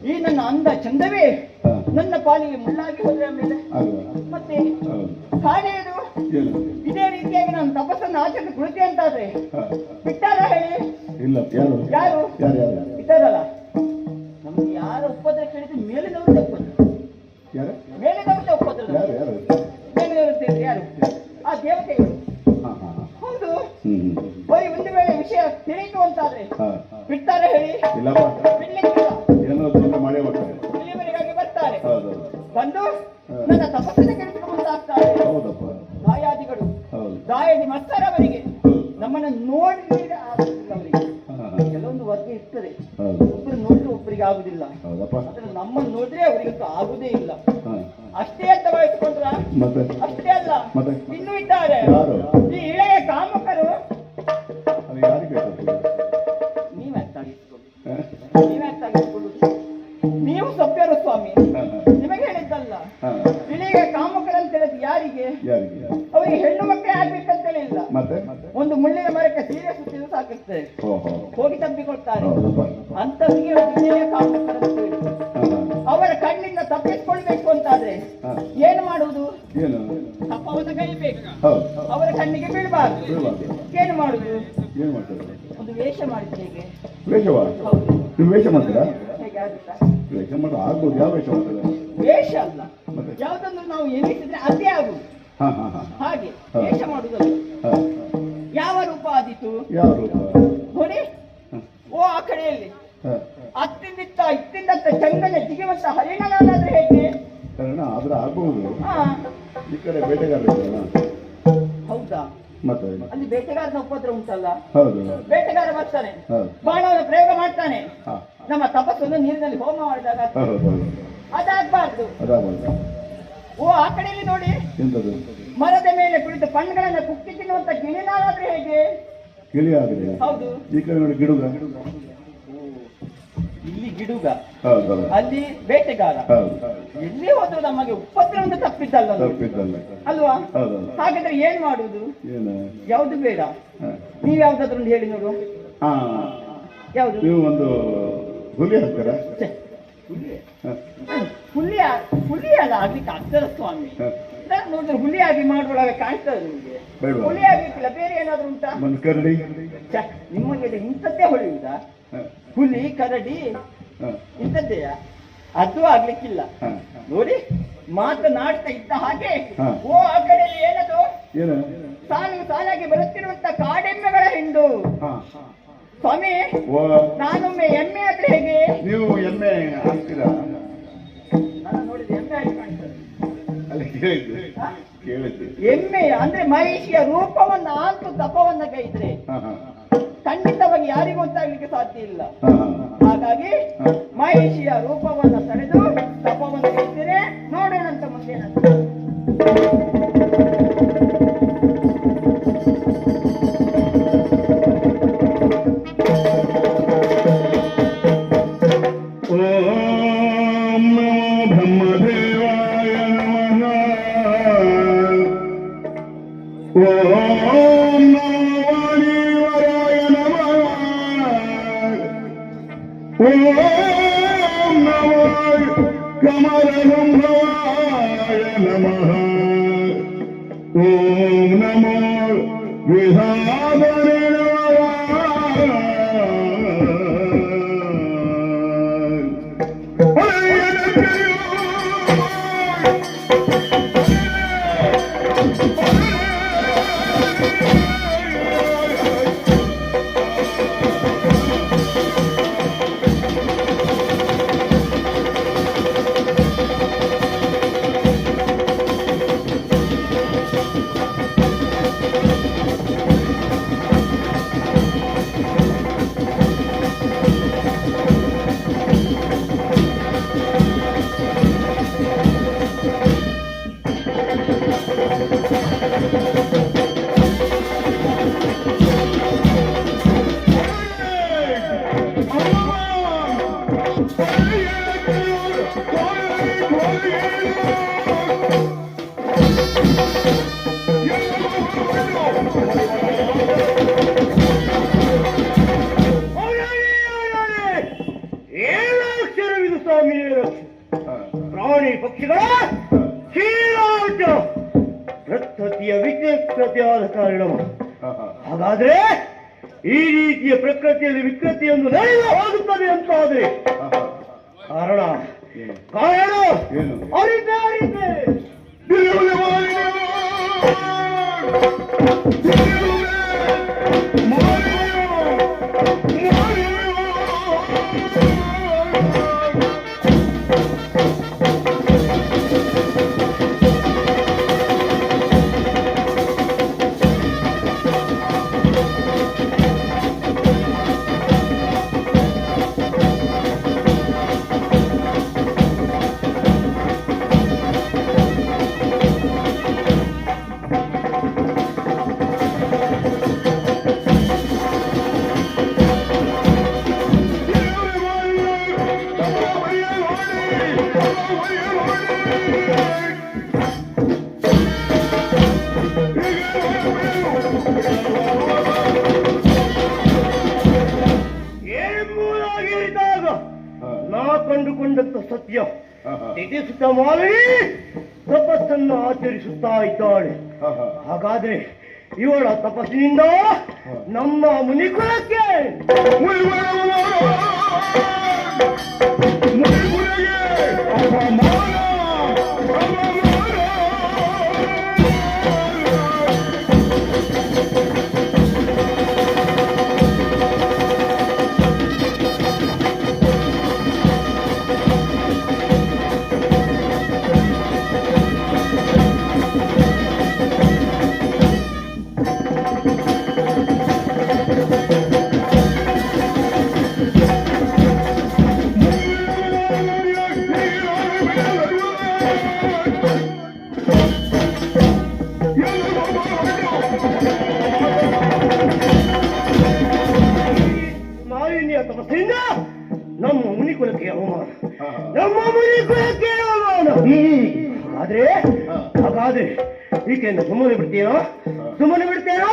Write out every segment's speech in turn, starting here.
ಈ ನನ್ನ ಅಂದ ಚಂದವೇ ನನ್ನ ಪಾಲಿಗೆ ಮುಳ್ಳಾಗಿ ಹೋದ್ರೆ ಮೇಲೆ ಮತ್ತೆ ಕಾಣೆಯದು ಇದೇ ರೀತಿಯಾಗಿ ನಾನು ತಪಸ್ಸನ್ನು ಆಚರಣೆ ಕುಳಿತೆ ಅಂತಾದ್ರೆ ಬಿಟ್ಟಾರ ಹೇಳಿ? ಇಲ್ಲ. ಯಾರು ಇದ್ದಾರಲ್ಲ ನಮ್ಗೆ ಯಾರ ಉಪದ್ರ ಕೇಳಿದ್ರೆ ಮೇಲಿನವ್ರದ್ದೇ ಉಪದ್ರ, ಮೇಲಿನವ್ರದ್ದೇ ಉಪದ್ರ, ಮೇಲಿನವ್ರದ್ದು ಯಾರು? ಆ ದೇವತೆಗಳು. ಹೌದು. ಬರೀ ಒಂದು ವೇಳೆ ವಿಷಯ ತಿಳಿಯಿತು ಅಂತಾದ್ರೆ ಬಿಡ್ತಾರೆ ಹೇಳಿ? ಇಲ್ಲಿವರೆಗಾಗಿ ಬರ್ತಾರೆ, ಬಂದು ನನ್ನ ತಪಸ್ಸನ್ನು ಕೆಡಿಸಿಕೊಂಡು ಮುಂದಾಗ್ತಾರೆ. ದಾಯಾದಿಗಳು, ದಾಯಾದಿ ಮಸ್ತರವರಿಗೆ ನಮ್ಮನ್ನು ನೋಡಿ ಅವರಿಗೆ ಕೆಲವೊಂದು ವರ್ಗ ಇರ್ತದೆ, ಒಬ್ಬರು ನೋಡಿದ್ರೆ ಒಬ್ಬರಿಗೆ ಆಗುದಿಲ್ಲ, ನಮ್ಮನ್ನು ನೋಡಿದ್ರೆ ಅವರಿಗಂತೂ ಆಗುದೇ ಇಲ್ಲ. ಅಷ್ಟೇ ಅಂತ ವಹಿಸಿಕೊಂಡ್ರ? ಅಷ್ಟೇ ಅಲ್ಲ, ಇನ್ನೂ ಇದ್ದಾರೆ ಈ ಇಳೆಯ ಕಾಮಕರು. ನೀವು ಸಭ್ಯರು ಸ್ವಾಮಿ, ನಿಮಗೆ ಹೇಳಿದ್ದಲ್ಲ. ಇಳಿಗೆ ಕಾಮಕರಂತ ಹೇಳಿದ್ ಯಾರಿಗೆ? ಅವರಿಗೆ ಹೆಣ್ಣು ಮಕ್ಕಳೇ ಆಗ್ಬೇಕಂತೇಳಿ ಇಲ್ಲ. ಒಂದು ಮುಳ್ಳಿನ ಮರಕ್ಕೆ ಸೀರೆ ಸುತ್ತಿದ್ರು ಸಾಕಿರ್ತದೆ, ಹೋಗಿ ತಪ್ಪಿಕೊಳ್ತಾರೆ. ಅಂತವರಿಗೆ ಇಳೆಯ ಕಾಮಕರಂತ ಹೇಳಿ ಅವರ ಕಣ್ಣಿಂದ ತಪ್ಪಿಸ್ಕೊಳ್ಬೇಕು ಅಂತಾದ್ರೆ ಏನು ಮಾಡುವುದು? ತಪ್ಪವನ್ನು ಕೈಬೇಕು, ಅವರ ಕಣ್ಣಿಗೆ ಬೀಳಬಾರ್ದು. ಏನು ಮಾಡುದು? ಒಂದು ವೇಷ ಮಾಡಿದ್ರೆ ಹೇಗೆ? ವೇಷ ಮಾಡ್ತೀರಾ? ಹೇಗೆ ಆಗುತ್ತಾ? ವೇಷ ಮಾಡೋದು ಆಗ್ಬೋದು. ಯಾವ ವೇಷ ಮಾಡ್ತಾರೆ? ವೇಷ ಅಲ್ಲ, ಯಾವ್ದನ್ನು ನಾವು ಎನಿಸಿದ್ರೆ ಅದೇ ಆಗುದು. ಹಾಗೆ ವೇಷ ಮಾಡುದಲ್ಲ. ಯಾವ ರೂಪ ಆದೀತು? ನೋಡಿ, ಓ ಆ ಕಡೆಯಲ್ಲಿ ಅತ್ತಿಂದಿತ್ತ ಇತ್ತಿಂದತ್ತ ಚಂದನ ಜಿಗಿವಂತ ಹರಿಣನಾದ್ರೆ ಹೇಗೆ? ಆದ್ರೆ ಆಗ್ಬಹುದು. ಈ ಕಡೆ ಬೇಟೆಗಾರ. ಹೌದಾ? ಮತ್ತೆ ಅಲ್ಲಿ ಬೇಟೆಗಾರನ ಉಪದ್ರ ಉಂಟಲ್ಲ. ಬೇಟೆಗಾರ ಬರ್ತಾನೆ, ಬಾಣವನ್ನು ಪ್ರಯೋಗ ಮಾಡ್ತಾನೆ. ನಮ್ಮ ತಪಸ್ಸನ್ನು ನೀರಿನಲ್ಲಿ ಹೋಮ ಮಾಡಿದಾಗ ಅದಾಗಬಾರ್ದು. ಓ ಆ ಕಡೆಯಲ್ಲಿ ನೋಡಿ, ಮರದ ಮೇಲೆ ಕುಳಿತು ಪಣ್ಣುಗಳನ್ನ ಕುಕ್ಕಿ ತಿನ್ನುವಂತ ಗಿಳಿನಾದ್ರೆ ಹೇಗೆ? ಹೌದು. ಈ ಕಡೆ ನೋಡಿ ಗಿಡುಗ. ಇಲ್ಲಿ ಗಿಡುಗ, ಅಲ್ಲಿ ಬೇಟೆಗಾರ. ಎಲ್ಲಿ ಹೋದ್ರು ನಮಗೆ ಉಪದ್ರವ ತಪ್ಪಿದ್ದಲ್ಲ ಅಲ್ವಾ? ಹಾಗಾದ್ರೆ ಏನ್ ಮಾಡುದು? ಯಾವ್ದು ಬೇಡ, ನೀವ್ ಯಾವ್ದಾದ್ರು ಹೇಳಿ ನೋಡು. ಯಾವ್ದು? ನೀವು ಒಂದು ಹುಲಿ ಹಾಕ್ತಾರ? ಹುಲಿ ಅಲ್ಲ ಆಗ್ಲಿಕ್ಕೆ ಆಗ್ತದ ಸ್ವಾಮಿ. ನೋಡಿದ್ರೆ ಹುಲಿಯಾಗಿ ಮಾಡುವಾಗ ಕಾಣ್ತದೆ ನಿಮ್ಗೆ. ಹುಲಿ ಆಗ್ಲಿಕ್ಕಿಲ್ಲ, ಬೇರೆ ಏನಾದ್ರು ಉಂಟಾ? ಕರಡಿ. ನಿಮಗೆ ಇಂಥದ್ದೇ ಹೊಳೆಯುವುದಾ? ಹುಲಿ ಕರಡಿ ಇಂಥದ್ದೆಯಾ? ಅದು ಆಗ್ಲಿಕ್ಕಿಲ್ಲ. ನೋಡಿ, ಮಾತನಾಡ್ತಾ ಇದ್ದ ಹಾಗೆ ಓ ಆ ಕಡೆ ಏನದು? ಸಾಲಾಗಿ ಬರುತ್ತಿರುವಂತ ಕಾಡೆಮ್ಮೆಗಳ ಹಿಂಡು. ಸ್ವಾಮಿ, ನಾನೊಮ್ಮೆ ಎಮ್ಮೆ ಆದ್ರೆ ಹೇಗೆ? ನೀವು ಎಮ್ಮೆ ಆಗ್ತೀರಾ? ನಾನು ನೋಡಿದ ಎಮ್ಮೆ ಆಗಿ ಕಾಣ್ತದೆ. ಎಮ್ಮೆ ಅಂದ್ರೆ ಮಹಿಷಿಯ ರೂಪವನ್ನ ಆಂತು ತಪವನ್ನ ಕೈದ್ರೆ ಖಂಡಿತವಾಗಿ ಯಾರಿಗೂ ಗೊತ್ತಾಗ್ಲಿಕ್ಕೆ ಸಾಧ್ಯ ಇಲ್ಲ. ಹಾಗಾಗಿ ಮಹಿಷಿಯ ರೂಪವನ್ನು ತಡೆದು ತಪವನ್ನು ಕೈತೇನೆ. ನೋಡೋಣ ಅಂತ ಮುಂದೆ. ಓಂ ನಮೋ ವಿಧಾನನೇ ಸ್ವಾಮಿಯೇ ರಕ್ಷೆ. ಪ್ರಾಣಿ ಪಕ್ಷಿಗಳ ಕೀಳಾಟ ಪ್ರಕೃತಿಯ ವಿಕೃತಿಯಾದ ಕಾರಣ. ಹಾಗಾದ್ರೆ ಈ ರೀತಿಯ ಪ್ರಕೃತಿಯಲ್ಲಿ ವಿಕೃತಿಯನ್ನು ನಡೆದು ಹೋಗುತ್ತದೆ ಅಂತಾದ್ರೆ ಕಾರಣ ಅರಿತೆ ಅರಿತೆ ಕಂಡುಕೊಂಡಂತ ಸತ್ಯ ತಿಥಿಸುತ್ತ ಮಾಲಿನಿ ತಪಸ್ಸನ್ನು ಆಚರಿಸುತ್ತಾ ಇದ್ದಾಳೆ. ಹಾಗಾದ್ರೆ ಇವಳ ತಪಸ್ಸಿನಿಂದ ನಮ್ಮ ಮುನಿಕುಲಕ್ಕೆ ತಪಸ್ಸಿಂದ ನಮ್ಮ ಮುನಿಕುಲಕ್ಕೆ ಅವಮಾನ, ನಮ್ಮ ಮುನಿಕುಲಕ್ಕೆ ಅವಮಾನ. ಹಾಗಾದ್ರೆ ಈಕೆಯನ್ನು ಸುಮ್ಮನೆ ಬಿಡ್ತೀರಾ? ಸುಮ್ಮನೆ ಬಿಡ್ತೀರಾ?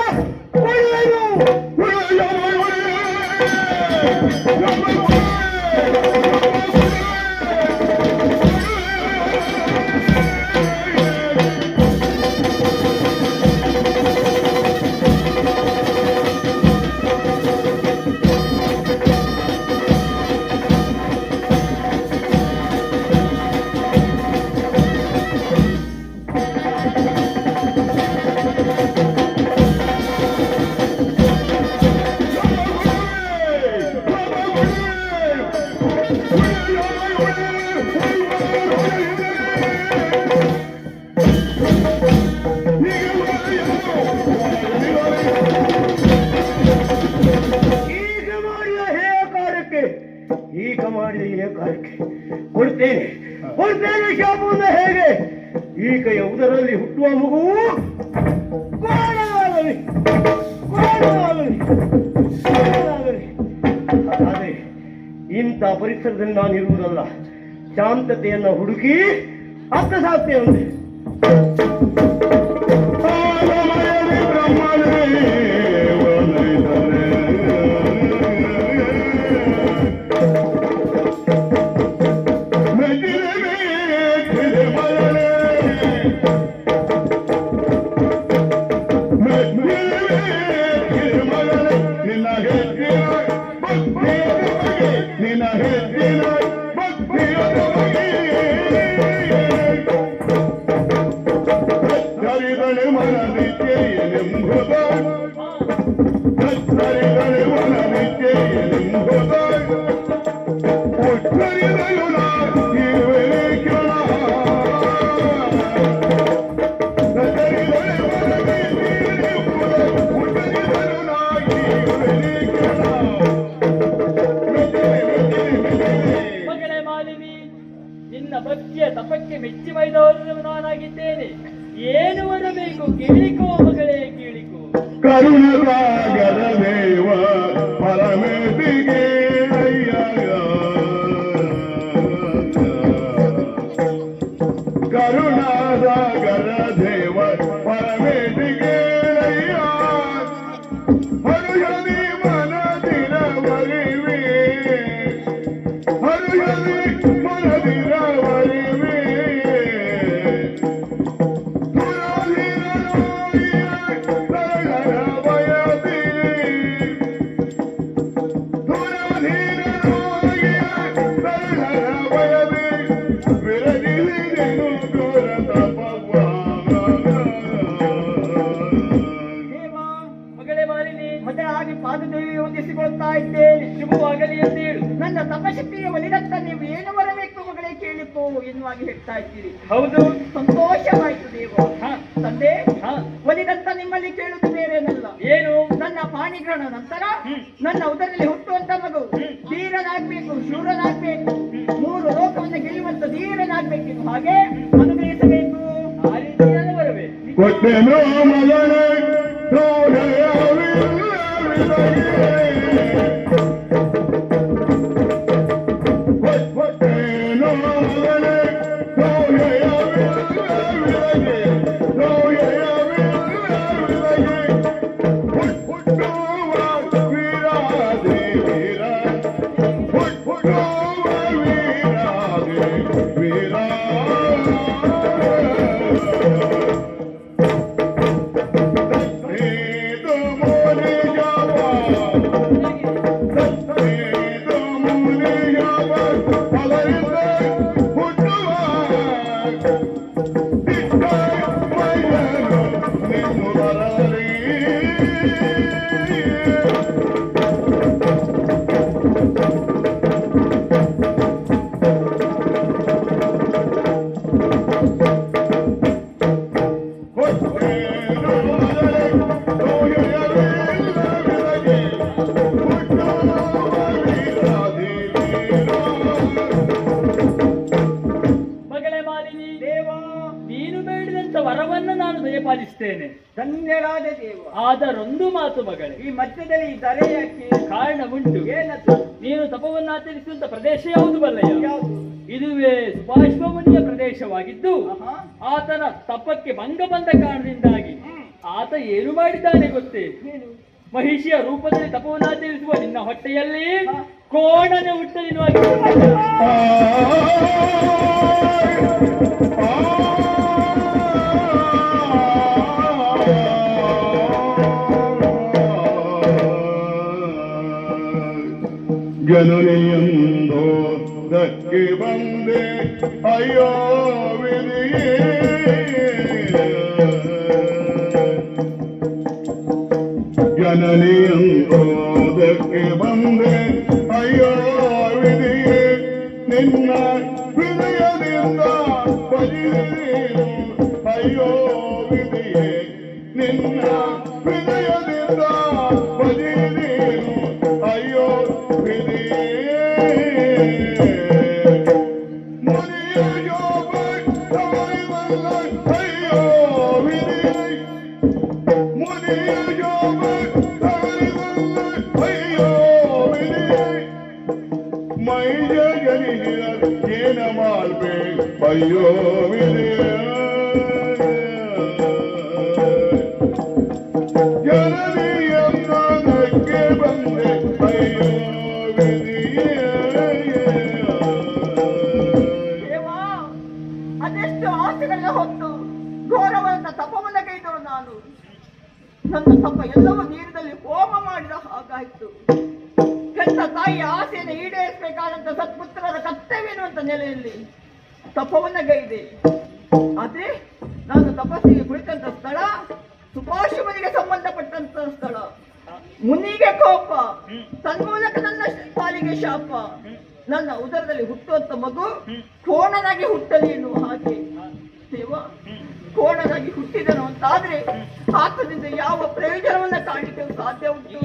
ಈಗ ಮಾಡಿದ ಈ ಕಾರ್ಯಕ್ಕೆ ಕೊಡ್ತೇನೆ ಶಾಪವನ್ನು. ಹೇಗೆ ಈಕೆಯ ಉದರಲ್ಲಿ ಹುಟ್ಟುವ ಮಗುವು ಹಾಗಾದ್ರೆ ಇಂಥ ಪರಿಸರದಲ್ಲಿ ನಾನು ಇರುವುದಲ್ಲ, ಶಾಂತತೆಯನ್ನು ಹುಡುಕಿ ಅರ್ಥ ಸಾಧ್ಯ. ಭಕ್ತಿಯ ತಪಕ್ಕೆ ಮೆಚ್ಚಿ ಮೈದವರು ನಾನಾಗಿದ್ದೇನೆ. ಏನು ಬರಬೇಕು ಕೇಳಿಕೋ ಮಗಳೇ, ಕೇಳಿಕೋ. ಕರುಣರಾಗರ ದೇವ ಪರಮೇತಿಗೆ ಕರುಣಾಸಾಗರ ದೇವ ಪರಮೇತಿಗೆ ಹರುಷದಿ ಮನದಿನ ಬಲಿವೆ ಹರುಷದಿ ಮಗಳೇ ಮಾಲಿನಿ, ಮೊದಲಾಗಿ ಪಾದದೇವಿ ವಂದಿಸಿಕೊಳ್ತಾ ಇದ್ದೇನೆ. ಶುಭವಾಗಲಿ ಎಂದು ಹೇಳು. ನನ್ನ ತಪಶಕ್ತಿಗೆ ಒಲಿದತ್ತ ನೀವು ಏನು ಬರಬೇಕು ಮಗಳೇ ಕೇಳಿಕೋ ಎನ್ನುವಾಗಿ ಹೇಳ್ತಾ ಇದ್ದೀರಿ. ಹೌದು. ಸಂತೋಷವಾಯಿತು ದೇವ. ಹ, ತಂದೆ, ಹ. ಒಲಿದಂತ ನಿಮ್ಮಲ್ಲಿ ಕೇಳುವುದು ಬೇರೇನಲ್ಲ. ಏನು? ನನ್ನ ಪಾಣಿಗ್ರಹಣ ನಂತರ ನನ್ನ ಉದರದಲ್ಲಿ ಹುಟ್ಟುವಂತ ಮಗು ಧೀರನಾಗ್ಬೇಕು, ಶೂರನಾಗ್ಬೇಕು, 3 ಲೋಕವನ್ನು ಗೆಲ್ಲುವಂತ ಧೀರನಾಗ್ಬೇಕೆಂದು ಹಾಗೆ ಅನುಗ್ರಹಿಸಬೇಕು. ಆ ರೀತಿ ನಾನು ಬರಬೇಕು. ಕೊಟ್ಟೆನೋ ಮಗನೇ ವರವನ್ನು ನಾನು ದಯಪಾಲಿಸ್ತೇನೆ. ಧನ್ಯರಾದ ದೇವ. ಆದರೊಂದು ಮಾತು ಮಗಳೇ, ಈ ಮಧ್ಯದಲ್ಲಿ ಈ ಧರೆ ಯಾಕೆ? ಕಾರಣ ಉಂಟು. ಏನಂತ? ನೀನು ತಪವನ್ನು ಆಚರಿಸುವಂತ ಪ್ರದೇಶ ಯಾವುದು ಬಲ್ಲಯ್ಯ? ಯಾವುದು? ಇದುವೇ ಸುಭಾಷ್ಪಮುನಿಯ ಪ್ರದೇಶವಾಗಿದ್ದು ಆಹಾ. ಆತನ ತಪಕ್ಕೆ ಭಂಗ ಬಂದ ಕಾರಣದಿಂದಾಗಿ ಆತ ಏನು ಮಾಡಿದ್ದಾನೆ ಗೊತ್ತೇ? ಏನು? ಮಹಿಷಿಯ ರೂಪದಲ್ಲಿ ತಪವನ್ನು ಆಚರಿಸುವ ನಿನ್ನ ಹೊಟ್ಟೆಯಲ್ಲಿ ಕೋಣನೆ ಹುಟ್ಟಲಿನವಾಗಿ ಜನನಿಯಂದೋ ದಕ್ಕೆ ಬಂದೆ ಅಯ್ಯೋ ವಿಧಿಯೇ ಜನನಿಯಂದೋ ದಕ್ಕೆ ಬಂದೆ ಅಯ್ಯೋ ವಿಧಿಯೇ ನಿನ್ನ ಹೃದಯದಿಂದ ಬಜಿರೇನು ಅಯ್ಯೋ ವಿಧಿಯೇ ನಿನ್ನ ಹೃದಯದಿಂದ ಬಜಿರೇನು ಅಯ್ಯೋ ವಿಧಿಯೇ ಮುನಿಯೋ ಭಕ್ತವರಿವಲ್ಲ ಅಯ್ಯೋ ವಿಧಿಯೇ ಮುನಿಯೋ ಭಕ್ತವರಿವಲ್ಲ ಅಯ್ಯೋ ವಿಧಿಯೇ ಮೈ ಜನಿಸಿದ ಏನ ಮಾಡ್ಬೇ ಅಯ್ಯೋ ವಿಧಿಯೇ ಜನನಿಯಂದಕ್ಕೆ ಬಂದೆ ಅಯ್ಯೋ ವಿಧಿಯೇ ದೇವಾ, ಅದೆಷ್ಟು ಆಸೆಗಳನ್ನ ಹೊತ್ತು ಘೋರವಾದ ತಪವನ್ನ ಕೈದವರು ನಾನು. ನನ್ನ ತಪ ಎಲ್ಲವೂ ನೀರಿನಲ್ಲಿ ಹೋಮ ಮಾಡಿದ ಹಾಗಾಯ್ತು. ಹೆತ್ತ ತಾಯಿ ಆಸೆಯನ್ನು ಈಡೇರಿಸಬೇಕಾದಂತ ಸತ್ಪುತ್ರರ ಕರ್ತವ್ಯ ಎನ್ನುವಂತ ನೆಲೆಯಲ್ಲಿ ತಪವನ್ನ ಗೈದೆ. ಆದ್ರೆ ನಾನು ತಪಸ್ಸಿಗೆ ಕುಳಿತಂತ ಸ್ಥಳ ಸುಭಾಷಿಮನಿಗೆ ಸಂಬಂಧಪಟ್ಟಂತ ಸ್ಥಳ. ಮುನಿಗೆ ಕೋಪ, ತನ್ಮೂಲಕ ನನ್ನ ಪಾಲಿಗೆ ಶಾಪ. ನನ್ನ ಉದರದಲ್ಲಿ ಹುಟ್ಟುವಂತ ಮಗು ಕೋಣನಾಗಿ ಹುಟ್ಟಲಿ ಎನ್ನುವ ಹಾಗೆ ದೇವ, ಕೋಣನಾಗಿ ಹುಟ್ಟಿದನು ಅಂತಾದ್ರೆ ಆತನಿಂದ ಯಾವ ಪ್ರಯೋಜನವನ್ನ ಕಾಣಲಿಕ್ಕೆ ಸಾಧ್ಯ ಉಂಟು?